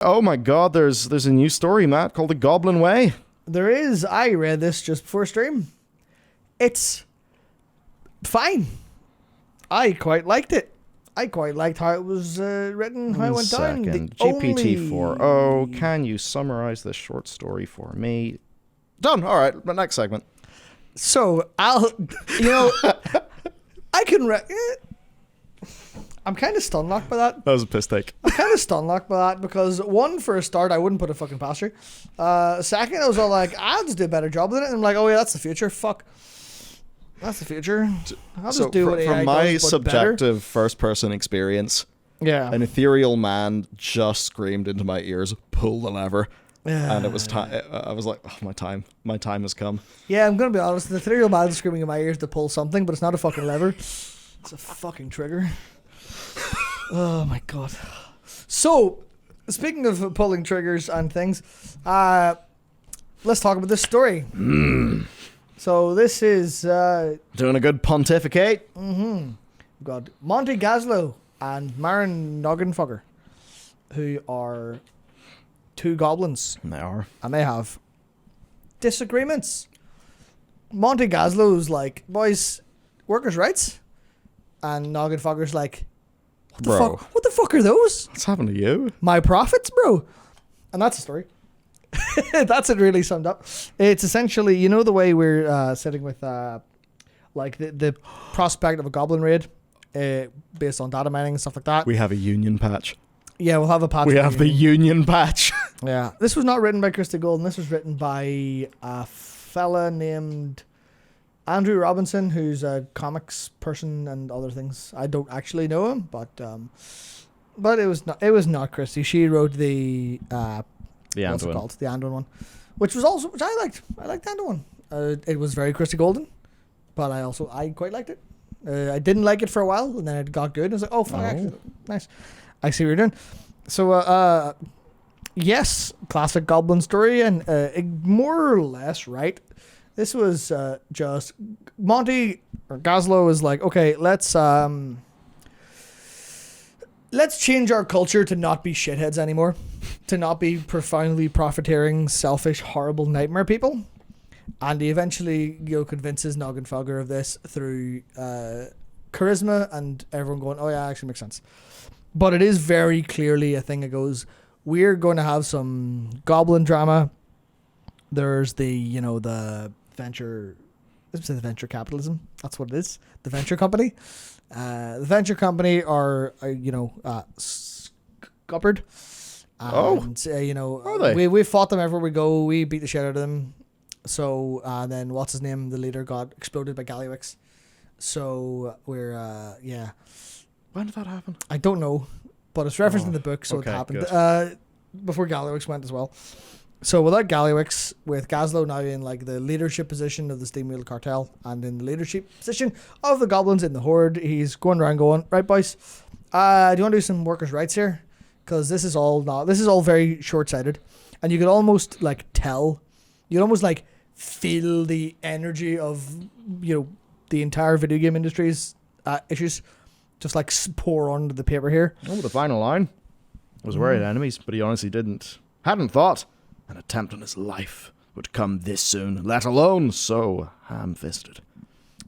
Oh my god, there's a new story, Matt, called The Goblin Way. There is. I read this just before stream. It's fine. I quite liked it. I quite liked how it was written, how it went down. GPT-4o, can you summarize this short story for me? Done. All right, the next segment. So, I can... I'm kind of stun-locked by that. That was a piss take. I'm kind of stun-locked by that because, one, for a start, I wouldn't put a fucking past you. Second, I was all like, I'll just do a better job than it. And I'm like, oh yeah, that's the future. Fuck. That's the future. I'll just do what AI from my does, but subjective better. first-person experience, Yeah. an ethereal man just screamed into my ears, "Pull the lever," and it was time. I was like, "Oh, my time has come." Yeah, I'm gonna be honest. The ethereal man screaming in my ears to pull something, but it's not a fucking lever. It's a fucking trigger. Oh my god. So, speaking of pulling triggers and things, let's talk about this story. So this is Doing a good pontificate. we've got Monty Gaslow and Maren Noggenfogger, who are two goblins, They are. and they have disagreements. Monty Gaslow's like, boys, workers' rights, and Noggenfogger's like, what the Bro. fuck? What the fuck are those? What's happened to you? My profits, bro. And that's the story. That's it really summed up. It's essentially, you know, the way we're sitting with like the prospect of a goblin raid based on data mining and stuff like that. We have a union patch. Yeah, we'll have a patch. We have the union patch. Yeah. This was not written by Christy Golden. This was written by a fella named Andrew Robinson, who's a comics person and other things. I don't actually know him, but it was not Christy. She wrote the what's it called? The Anduin one, which I liked. I liked the Anduin one. It was very Christy Golden, but I quite liked it. I didn't like it for a while, and then it got good. I was like, oh fuck, actually, nice. I see what you're doing. So yes, classic Goblin story, and more or less right. This was just Monty or Gaslow was like, okay, let's change our culture to not be shitheads anymore, to not be profoundly profiteering, selfish, horrible nightmare people. And he eventually, convinces Noggenfogger of this through charisma and everyone going, oh yeah, actually makes sense. But it is very clearly a thing that goes, we're going to have some goblin drama. There's the venture, let's say the venture capitalism. That's what it is. The venture company. The venture company are, scuppered. And, Are they? we fought them everywhere we go. We beat the shit out of them. So then what's his name? The leader got exploded by Gallywix. So we're When did that happen? I don't know, but it's referenced in the book, so okay, it happened good. before Gallywix went as well. So without Gallywix, with Gaslow now in like the leadership position of the Steamwheel Cartel and in the leadership position of the Goblins in the Horde, he's going around going, right boys, do you want to do some workers' rights here? Because this is all very short-sighted, and you could almost like tell, you'd almost like feel the energy of the entire video game industry's issues just like pour onto the paper here. Oh, the final line was worried enemies, but he honestly hadn't thought an attempt on his life would come this soon, let alone so ham-fisted.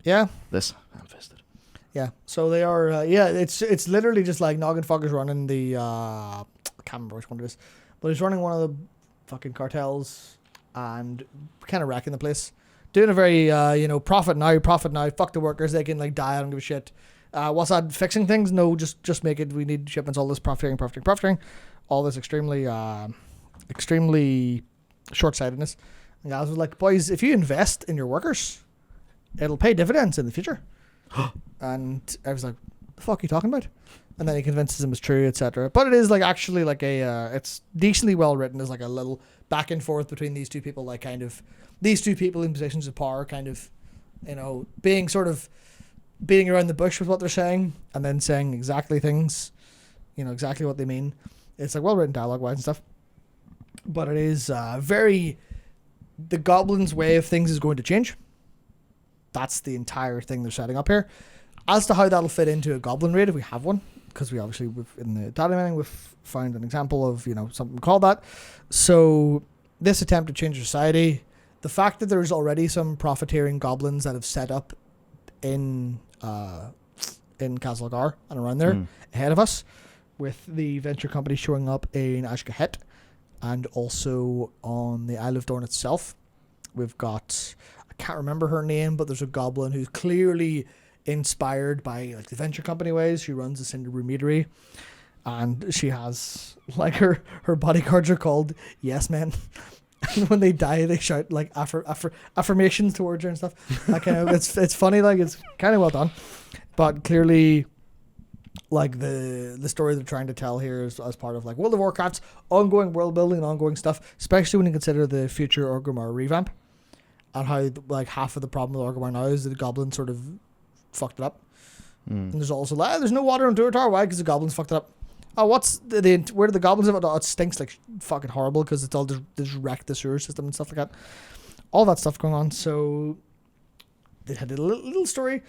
Yeah. This ham-fisted. Yeah. So they are, it's literally just like Noggenfogger's running the, I can't remember which one it is, but he's running one of the fucking cartels and kind of wrecking the place. Doing a very, profit now, fuck the workers, they can like die, I don't give a shit. What's that, fixing things? No, just make it, we need shipments, all this profiteering, all this extremely short-sightedness. And guys was like, boys, if you invest in your workers, it'll pay dividends in the future. And I was like, the fuck are you talking about? And then he convinces him it's true, etc. But it is like actually like it's decently well written. There's like a little back and forth between these two people, like kind of these two people in positions of power, kind of, being sort of beating around the bush with what they're saying and then saying exactly things, exactly what they mean. It's like well written dialogue wise and stuff. But it is the Goblin's way of things is going to change. That's the entire thing they're setting up here. As to how that'll fit into a Goblin raid, if we have one, because we obviously in the data mining we've found an example of something called that. So this attempt to change society, the fact that there's already some profiteering goblins that have set up in Castle and around there ahead of us, with the venture company showing up in Ashgahet and also on the Isle of Dorn itself. We've got, I can't remember her name, but there's a goblin who's clearly inspired by like the venture company ways. She runs the Cinder Meadery, and she has like her bodyguards are called Yes Men. And when they die, they shout like affirmations towards her and stuff. Like it's funny, like it's kind of well done, but clearly, like the story they're trying to tell here is as part of like World of Warcraft's ongoing world building and ongoing stuff, especially when you consider the future Orgrimmar revamp and how like half of the problem with Orgrimmar now is that the goblins sort of fucked it up. And there's also like there's no water in Durotar. Why? Because the goblins fucked it up. Oh, where do the goblins live? Oh, it stinks like fucking horrible because it's all just wrecked the sewer system and stuff like that. All that stuff going on. So they had a little story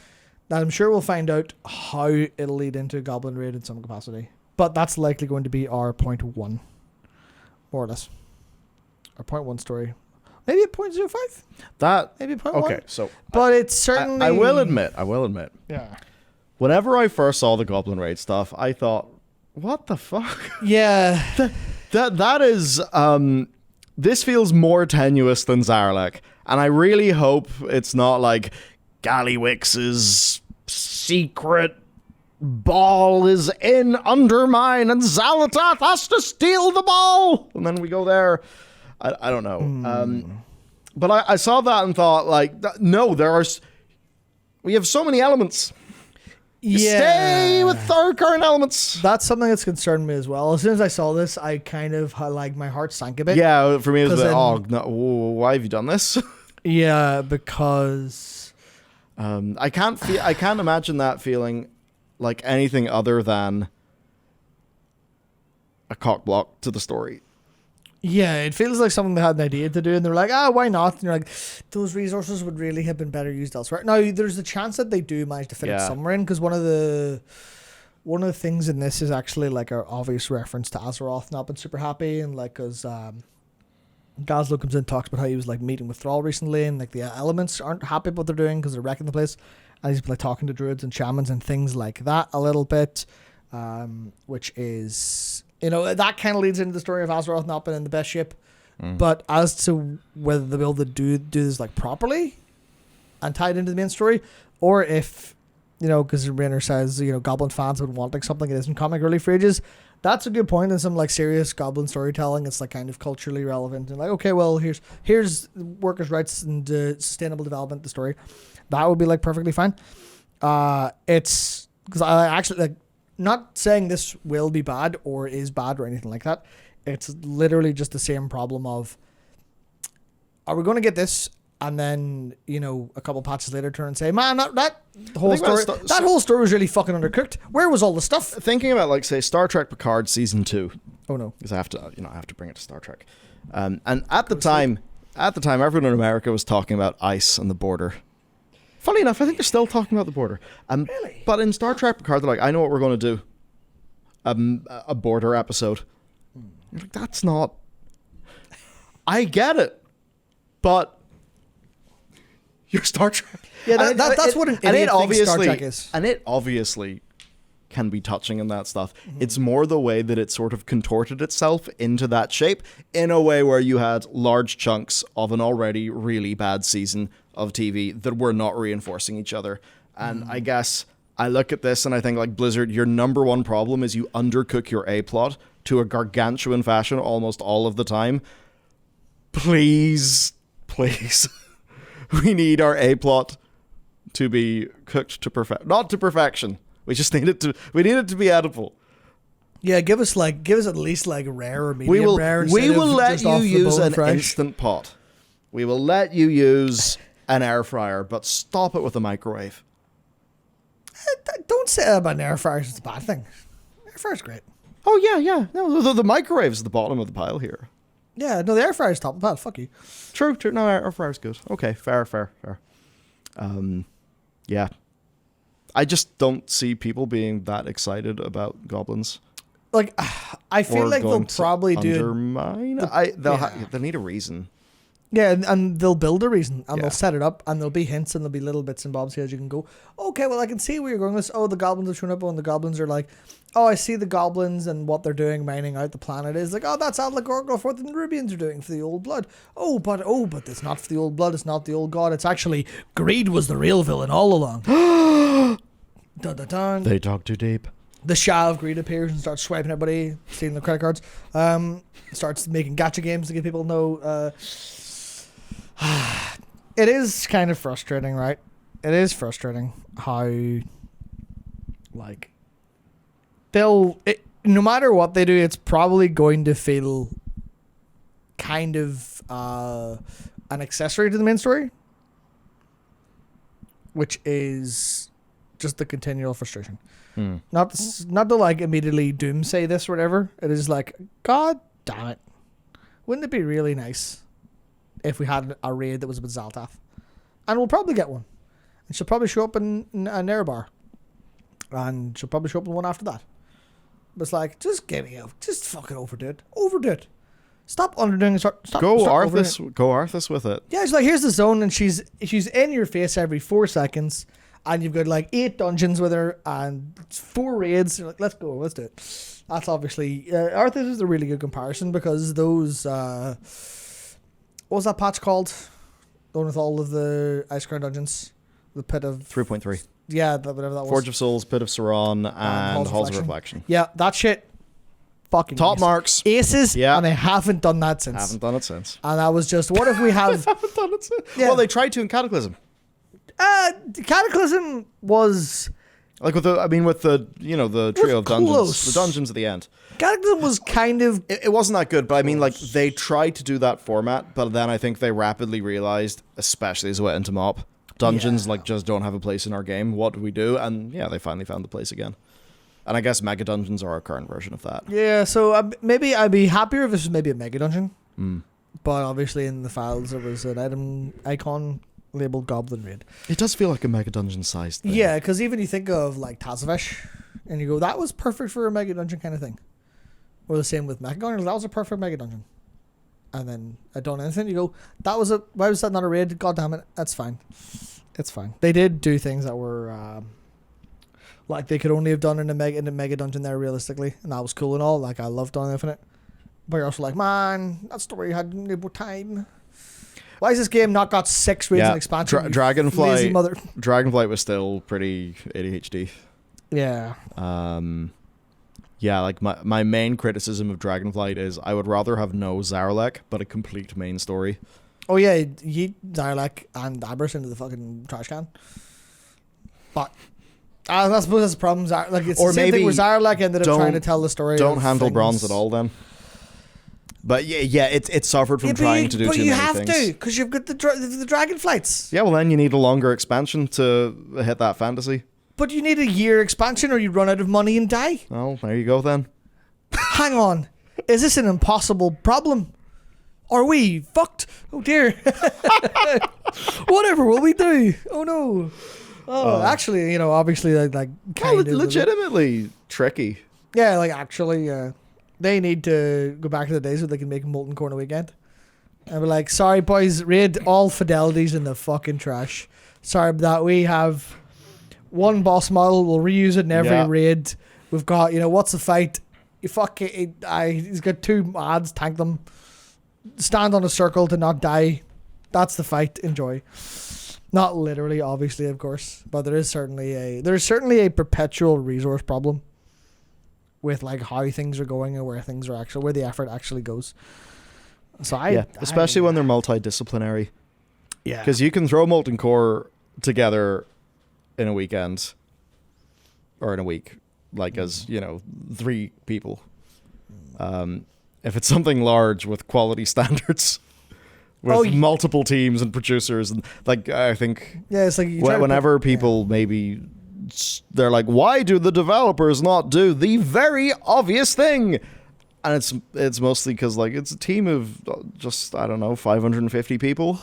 that I'm sure we'll find out how it'll lead into a goblin raid in some capacity. But that's likely going to be our point 1, more or less. Our point 1 story. Maybe a 0.05? That maybe a 0.1. Okay, so but it's certainly I will admit. Yeah. Whenever I first saw the goblin raid stuff, I thought, what the fuck? Yeah. That is this feels more tenuous than Zarlek, and I really hope it's not like Gallywix's secret ball is in Undermine and Xalatath has to steal the ball, and then we go there. I don't know. But I saw that and thought, like, no, we have so many elements. Stay with our current elements. That's something that's concerned me as well. As soon as I saw this, I kind of like my heart sank a bit. Yeah, for me it was like, oh no, why have you done this? Yeah, because I can't imagine that feeling like anything other than a cock block to the story. Yeah, it feels like something they had an idea to do, and they're like, why not? And you're like, those resources would really have been better used elsewhere. Now, there's a chance that they do manage to fit it somewhere in, because one of the things in this is actually like an obvious reference to Azeroth not been super happy, and like, because Gazlo comes in and talks about how he was like meeting with Thrall recently, and like the elements aren't happy with what they're doing because they're wrecking the place, and he's like talking to druids and shamans and things like that a little bit, which is... that kind of leads into the story of Azeroth not being in the best shape. But as to whether they'll be able to do this like properly and tie it into the main story, or if, because Rainer says, Goblin fans would want like something that isn't comic relief for ages, that's a good point. In some like serious Goblin storytelling, it's like kind of culturally relevant and like, okay, well, here's workers' rights and sustainable development, the story. That would be like perfectly fine. It's because I actually like, not saying this will be bad or is bad or anything like that. It's literally just the same problem of, are we going to get this and then, a couple patches later turn and say, man, that whole story was really fucking undercooked. Where was all the stuff? Thinking about like, say, Star Trek Picard season 2. Oh no. Because I have to bring it to Star Trek. And at the time, everyone in America was talking about ICE and the border. Funny enough, I think they're still talking about the border. Really? But in Star Trek Picard, they're like, I know what we're going to do. A border episode. You're like, that's not... I get it. But... You're Star Trek. Yeah, that's what an idiot thinks Star Trek is. And it obviously can be touching in that stuff. It's more the way that it sort of contorted itself into that shape in a way where you had large chunks of an already really bad season of TV that were not reinforcing each other. And I guess I look at this and I think, like, Blizzard, your number one problem is you undercook your A-plot to a gargantuan fashion almost all of the time. Please. We need our A-plot to be cooked to not to perfection. We just need it to be edible. Yeah, give us at least like rare or medium rare. We will let you use an instant pot. We will let you use an air fryer, but stop it with a microwave. Don't say about an air fryer. It's a bad thing. Air fryer's great. Oh yeah. No, the microwave's at the bottom of the pile here. Yeah, no, the air fryer's top of the pile. Fuck you. True. No, air fryer's good. Okay, fair. Yeah. I just don't see people being that excited about goblins. Like, I feel Or like they'll going to probably do undermine. They'll need a reason. Yeah, and they'll build a reason, and Yeah. they'll set it up, and there'll be hints, and there'll be little bits and bobs here as you can go, okay, well, I can see where you're going with this. Oh, the goblins have shown up, and the goblins are like, oh, I see the goblins and what they're doing, mining out the planet is like, oh, that's allegorical for what the Nerubians are doing for the old blood. Oh, but it's not for the old blood, it's not the old god, it's actually greed was the real villain all along. Dun, dun, dun. They dug too deep. The Shah of Greed appears and starts swiping everybody, stealing their credit cards. Starts making gacha games to get people to know. It is kind of frustrating, right? It is frustrating how, like, no matter what they do, it's probably going to feel kind of an accessory to the main story, which is just the continual frustration. Not to like immediately doomsay this or whatever. It is like, God damn it. Wouldn't it be really nice if we had a raid that was with Zaltath? And we'll probably get one. And she'll probably show up in Nerebar. And she'll probably show up in one after that. But it's like, just fucking overdo it. Overdo it. Stop underdoing it. Stop Go overdoing it. Arthas with it. Yeah, it's like, here's the zone, and she's in your face every 4 seconds. And you've got like 8 dungeons with her and 4 raids. You're like, let's go, let's do it. That's obviously Arthas is a really good comparison because those what was that patch called? The one with all of the Ice Crown dungeons, the pit of 3.3. Yeah, whatever that was. Forge of Souls, Pit of Sauron, and Halls of Reflection. Yeah, that shit. Fucking Top marks. Aces. Yeah. And they haven't done that since. Haven't done it since. And that was just, what if we have? Haven't done it since. Yeah. Well, they tried to in Cataclysm. Cataclysm was Like with the the trio of dungeons, close. the dungeons at the end. Cataclysm was kind of It wasn't that good, but I mean, like, they tried to do that format, but then I think they rapidly realized, especially as it went into MoP, dungeons just don't have a place in our game. What do we do? And yeah, they finally found the place again. And I guess mega dungeons are our current version of that. Yeah, so maybe I'd be happier if this was maybe a mega dungeon. But obviously in the files there was an icon labeled Goblin Raid. It does feel like a mega dungeon sized thing. Yeah, because even you think of like Tazavesh, and you go, that was perfect for a mega dungeon kind of thing. Or the same with Mechagon, that was a perfect mega dungeon. And then I don't know anything, you go, why was that not a raid? God damn it, that's fine. It's fine. They did do things that were like they could only have done in a mega dungeon there realistically, and that was cool and all. Like I loved Dawn of Infinite. But you're also like, man, that story had no more time. Why has this game not got 6 raids and expansion? Dragonflight was still pretty ADHD. Yeah. Yeah, like my main criticism of Dragonflight is I would rather have no Zaralek, but a complete main story. Oh yeah, yeet Zaralek and Abris into the fucking trash can. But I suppose that's the problem. Like it's the same thing where Zaralek ended up trying to tell the story. Don't handle bronze at all then. But yeah, it suffered from trying to do too many things. But you have to, because you've got the Dragonflights. Yeah, well then you need a longer expansion to hit that fantasy. But you need a year expansion or you run out of money and die. Well, there you go then. Hang on. Is this an impossible problem? Are we fucked? Oh dear. Whatever will we do? Oh no. Oh, actually, obviously like kind of legitimately tricky. Yeah, like actually, they need to go back to the days where they can make Molten Core in a weekend. And be like, sorry boys, raid all fidelities in the fucking trash. Sorry about that. We have one boss model, we'll reuse it in every raid. We've got, what's the fight? You fuck it. He's got 2 ads, tank them. Stand on a circle to not die. That's the fight. Enjoy. Not literally, obviously, of course, but there is certainly a perpetual resource problem with like how things are going and where the effort actually goes. So especially when they're multidisciplinary. Yeah, because you can throw Molten Core together in a weekend or in a week, like as 3 people. If it's something large with quality standards. With multiple teams and producers, and like I think, it's like whenever people maybe they're like, why do the developers not do the very obvious thing? And it's mostly because like it's a team of just 550 people.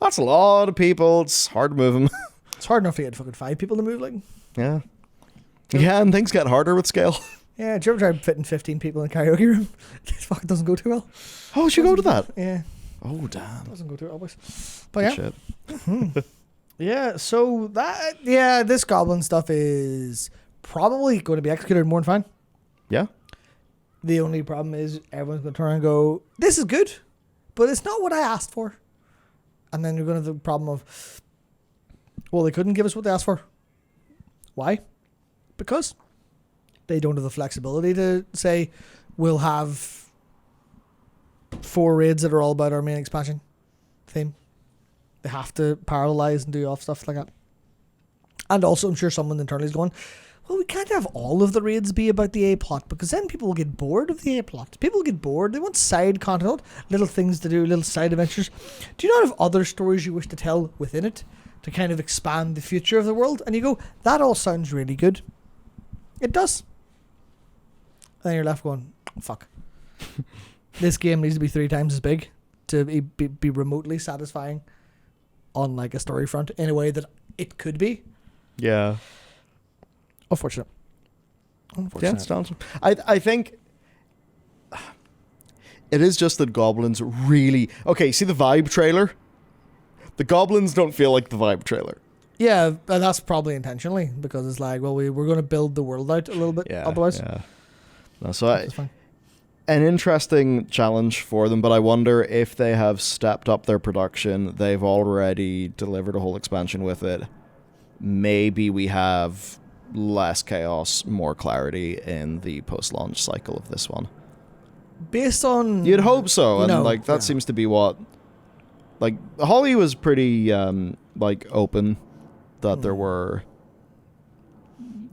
That's a lot of people. It's hard to move them. It's hard enough to get fucking 5 people to move. Like Yeah. Yeah, and things get harder with scale. Yeah, do you ever try fitting 15 people in a karaoke room? It fucking doesn't go too well. Oh, did you go to that? Yeah. Oh, damn. Doesn't go too well, boys. But Good yeah. shit. Yeah, so this goblin stuff is probably going to be executed more than fine. Yeah. The only problem is everyone's going to turn and go, this is good, but it's not what I asked for. And then you're going to have the problem of, well, they couldn't give us what they asked for. Why? Because they don't have the flexibility to say, we'll have 4 raids that are all about our main expansion theme. They have to parallelize and do off stuff like that. And also, I'm sure someone internally is going, well, we can't have all of the raids be about the A plot because then people will get bored of the A plot. People will get bored. They want side content, little things to do, little side adventures. Do you not have other stories you wish to tell within it to kind of expand the future of the world? And you go, that all sounds really good. It does. And then you're left going, fuck. This game needs to be 3 times as big to be remotely satisfying on like a story front in a way that it could be. Yeah. Unfortunate. Yeah, it's done. I think it is just that goblins really... Okay, see the vibe trailer? The goblins don't feel like the vibe trailer. Yeah, but that's probably intentionally because it's like, well, we're going to build the world out a little bit otherwise. Yeah. No, so an interesting challenge for them, but I wonder if they have stepped up their production. They've already delivered a whole expansion with it. Maybe we have less chaos, more clarity in the post-launch cycle of this one. Based on... You'd hope so, and that seems to be what... Like, Holly was pretty, open that there were...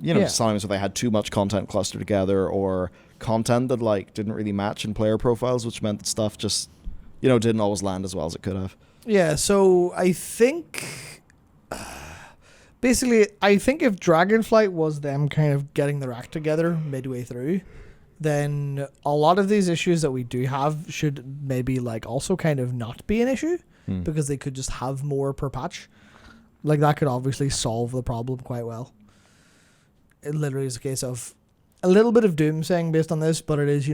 times where they had too much content clustered together or content that didn't really match in player profiles, which meant that stuff just didn't always land as well as it could have. Yeah, so I think basically I think if Dragonflight was them kind of getting their act together midway through, then a lot of these issues that we do have should maybe also kind of not be an issue because they could just have more per patch. Like that could obviously solve the problem quite well. It literally is a case of a little bit of doomsaying based on this, but it is,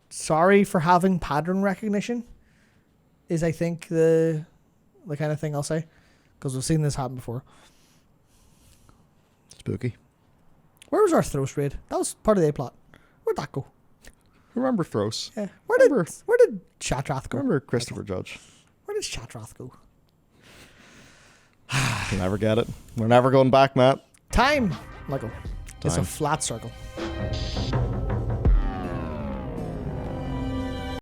sorry for having pattern recognition is, I think, the kind of thing I'll say. Because we've seen this happen before. Spooky. Where was our Thros raid? That was part of the A-plot. Where'd that go? Remember Thros? Yeah. Where did Shatrath go? Remember Christopher Judge? Where did Shatrath go? You'll never get it. We're never going back, Matt. Time, Michael. It's a Time. flat circle.